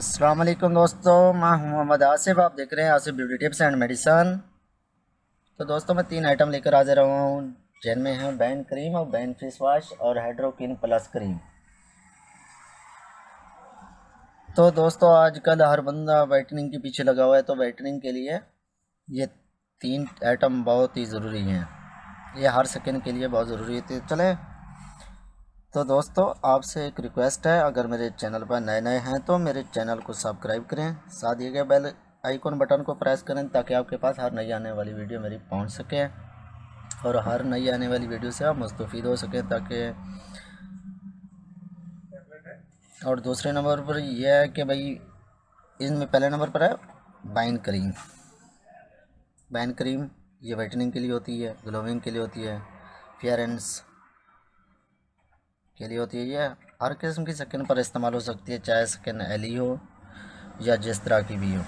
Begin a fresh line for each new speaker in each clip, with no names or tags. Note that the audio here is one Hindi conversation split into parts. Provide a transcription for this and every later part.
अस्सलाम वालेकुम दोस्तों, मैं हूं मोहम्मद आसिफ। आप देख रहे हैं Asif beauty tips and medicine. तो दोस्तों मैं 3 आइटम लेकर हाजिर हुआ हूं, जिनमें है बैन क्रीम और बैन फेस वॉश और हाइड्रोकिन प्लस क्रीम। तो दोस्तों आजकल हर बंदा वाइटनिंग के पीछे लगा हुआ है, तो वाइटनिंग के लिए ये 3 आइटम बहुत ही ज़रूरी हैं। ये हर सेकंड के लिए बहुत ज़रूरी है। तो चले, तो दोस्तों आपसे एक रिक्वेस्ट है, अगर मेरे चैनल पर नए नए हैं तो मेरे चैनल को सब्सक्राइब करें, साथ दिए गए बेल आइकॉन बटन को प्रेस करें ताकि आपके पास हर नई आने वाली वीडियो मेरी पहुंच सके और हर नई आने वाली वीडियो से आप मुस्तफ़ीद हो सकें। ताकि और दूसरे नंबर पर यह है कि भाई इनमें पहले नंबर पर है बाइन क्रीम। बाइन क्रीम ये वाइटनिंग के लिए होती है, ग्लोविंग के लिए होती है, फेयरेंस के लिए होती है। ये हर किस्म की स्किन पर इस्तेमाल हो सकती है, चाहे स्किन एली हो या जिस तरह की भी हो।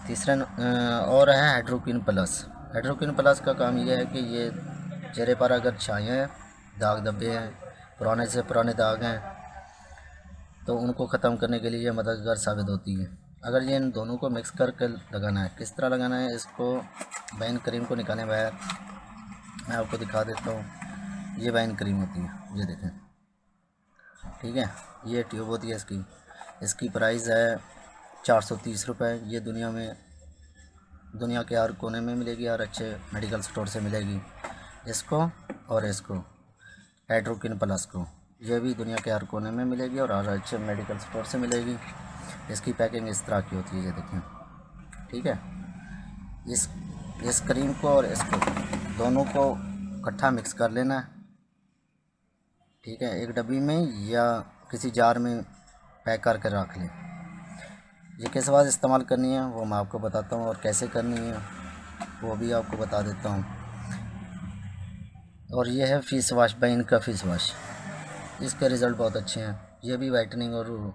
तीसरा और है हाइड्रोक्विन प्लस। हाइड्रोक्विन प्लस का काम यह है कि ये चेहरे पर अगर छाए हैं, दाग धब्बे हैं, पुराने से पुराने दाग हैं, तो उनको ख़त्म करने के लिए ये मददगार साबित होती है। अगर ये इन दोनों को मिक्स करके लगाना है, किस तरह लगाना है, इसको बैन क्रीम को निकालें बाहर, मैं आपको दिखा देता हूँ। ये बैन क्रीम होती है, ये देखें, ठीक है। ये ट्यूब होती है इसकी। इसकी प्राइस है 430 रुपये। ये दुनिया के हर कोने में मिलेगी, हर अच्छे मेडिकल स्टोर से मिलेगी। इसको और इसको हाइड्रोक्विन प्लस को, ये भी दुनिया के हर कोने में मिलेगी और हर अच्छे मेडिकल स्टोर से मिलेगी। इसकी पैकिंग इस तरह की होती है, ये देखें, ठीक है। इस क्रीम को और इसको दोनों को इकट्ठा मिक्स कर लेना है, ठीक है। एक डब्बी में या किसी जार में पैक करके रख लें। ये किस बात इस्तेमाल करनी है वो मैं आपको बताता हूँ, और कैसे करनी है वो भी आपको बता देता हूँ। और ये है फेस वॉश, बैन का फेस वॉश। इसके रिज़ल्ट बहुत अच्छे हैं। ये भी वाइटनिंग और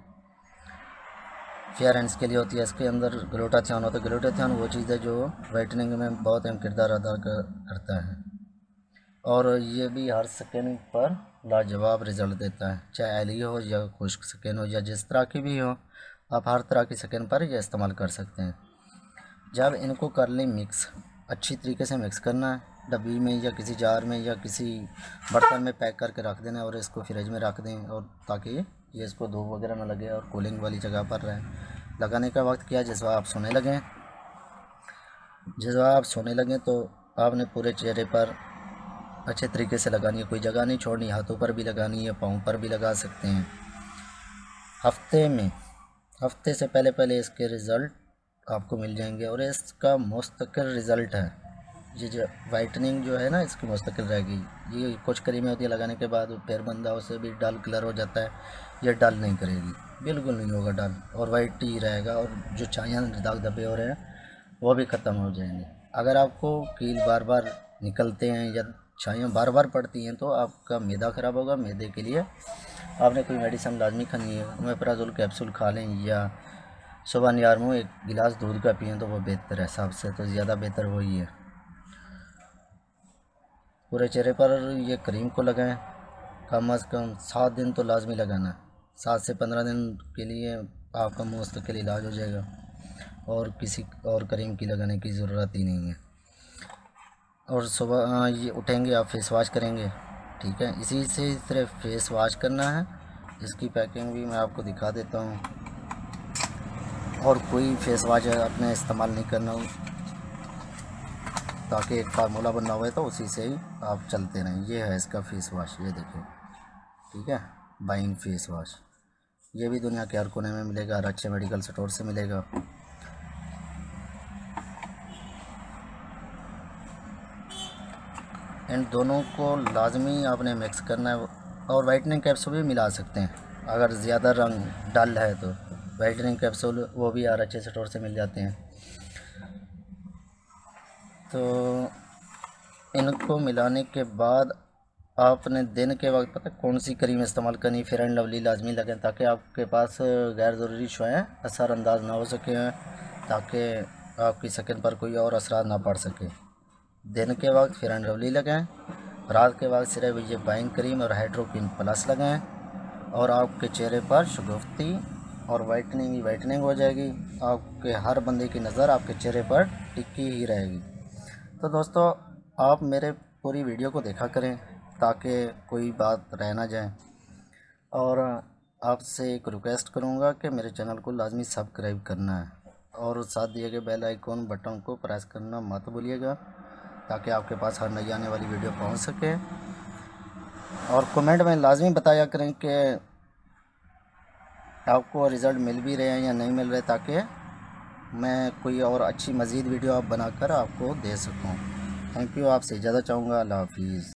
फेयरेंस के लिए होती है। इसके अंदर ग्लूटाथियोन होता है। ग्लूटाथियोन वो चीज़ है जो वाइटनिंग में बहुत अहम किरदार अदा करता है, और ये भी हर स्किन पर लाजवाब रिज़ल्ट देता है, चाहे ऑयली हो या खुश्क स्किन हो या जिस तरह की भी हो, आप हर तरह की स्किन पर ये इस्तेमाल कर सकते हैं। जब इनको कर लें मिक्स, अच्छी तरीके से मिक्स करना है, डब्बी में या किसी जार में या किसी बर्तन में पैक करके रख देना है और इसको फ्रिज में रख दें, और ताकि ये इसको धूप वगैरह ना लगे और कूलिंग वाली जगह पर रहे। लगाने का वक्त क्या, जिस वक्त आप सोने लगें तो आपने पूरे चेहरे पर अच्छे तरीके से लगानी है, कोई जगह नहीं छोड़नी। हाथों पर भी लगानी है, पाँव पर भी लगा सकते हैं। हफ्ते से पहले इसके रिज़ल्ट आपको मिल जाएंगे, और इसका मुस्तकिल रिज़ल्ट है। ये जो वाइटनिंग जो है ना, इसकी मुस्तकिल रहेगी। ये कुछ क्रीमें होती है लगाने के बाद फिर बंदा उसे भी डल कलर हो जाता है, ये डल नहीं करेगी, बिल्कुल नहीं होगा डल, और वाइट ही रहेगा। और जो छाया दाग धब्बे हो रहे हैं वो भी ख़त्म हो जाएंगे। अगर आपको कील बार बार निकलते हैं या छाइयाँ बार बार पड़ती हैं तो आपका मैदा ख़राब होगा। मैदे के लिए आपने कोई मेडिसिन लाजमी खानी है। ओमेप्राजोल कैप्सूल खा लें या सुबह नियारमो एक गिलास दूध का पिएँ तो वो बेहतर है। सबसे तो ज़्यादा बेहतर वही है। पूरे चेहरे पर ये क्रीम को लगाएं, कम अज़ कम 7 दिन तो लाजमी लगाना है। 7 से 15 दिन के लिए आपका मुस्तकिल इलाज हो जाएगा, और किसी और क्रीम की लगाने की ज़रूरत ही नहीं है। और सुबह ये उठेंगे आप फेस वॉश करेंगे, ठीक है। इसी से सिर्फ फेस वॉश करना है। इसकी पैकिंग भी मैं आपको दिखा देता हूँ, और कोई फेस वॉश अपने इस्तेमाल नहीं करना हो, ताकि एक फार्मूला बनना हुआ है तो उसी से ही आप चलते रहें। ये है इसका फेस वॉश, ये देखिए, ठीक है, बाइन फेस वॉश। ये भी दुनिया के हर कोने में मिलेगा, हर अच्छे मेडिकल स्टोर से मिलेगा। इन दोनों को लाजमी आपने मिक्स करना है, और वाइटनिंग कैप्सूल भी मिला सकते हैं। अगर ज़्यादा रंग डल है तो वाइटनिंग कैप्सूल वो भी हर अच्छे स्टोर से मिल जाते हैं। तो इनको मिलाने के बाद आपने दिन के वक्त पता कौन सी क्रीम इस्तेमाल करनी, फेयर एंड लवली लाजमी लगें, ताकि आपके पास गैर ज़रूरी शुआएँ असरअंदाज ना हो सकें, ताकि आपकी स्किन पर कोई और असर ना पड़ सके। दिन के वक्त फेयर एंड लवली लगाएं, रात के वक्त सिर्फ ये बाइन क्रीम और हाइड्रोक्विन प्लस लगाएं, और आपके चेहरे पर शगुफ्ती और वाइटनिंग हो जाएगी। आपके हर बंदे की नज़र आपके चेहरे पर टिकी ही रहेगी। तो दोस्तों, आप मेरे पूरी वीडियो को देखा करें ताकि कोई बात रह ना जाए। और आपसे एक रिक्वेस्ट करूंगा कि मेरे चैनल को लाजमी सब्सक्राइब करना है और साथ दिए गए बेल आइकॉन बटन को प्रेस करना मत भूलिएगा, ताकि आपके पास हर नई आने वाली वीडियो पहुंच सके। और कमेंट में लाजमी बताया करें कि आपको रिज़ल्ट मिल भी रहे हैं या नहीं मिल रहे, ताकि मैं कोई और अच्छी मज़ीद वीडियो आप बनाकर आपको दे सकूं। Thank you. आपसे इजाज़त चाहूँगा। अल्लाह हाफिज़।